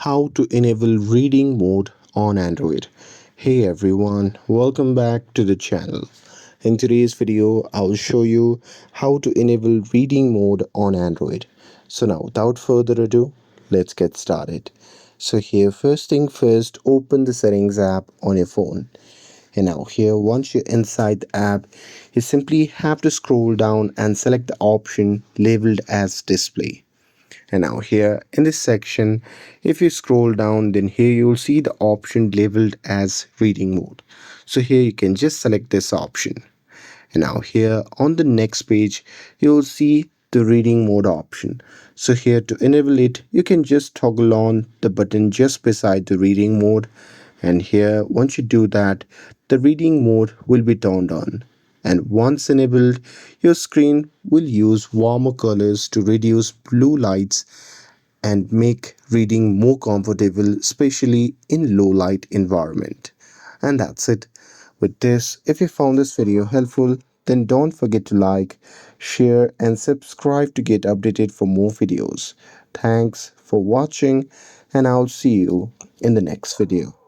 How to enable reading mode on Android. Hey everyone, welcome back to the channel. In today's video, I'll show you how to enable reading mode on Android. So now without further ado, let's get started. So here first thing first, open the settings app on your phone. And now here once you're inside the app, you simply have to scroll down and select the option labeled as display. And now here in this section, if you scroll down, then here you'll see the option labeled as reading mode. So here you can just select this option. And now here on the next page, you'll see the reading mode option. So here to enable it, you can just toggle on the button just beside the reading mode. And here once you do that, the reading mode will be turned on. And once enabled, your screen will use warmer colors to reduce blue lights and make reading more comfortable, especially in low light environment. And that's it. With this, if you found this video helpful, then don't forget to like, share and subscribe to get updated for more videos. Thanks for watching and I'll see you in the next video.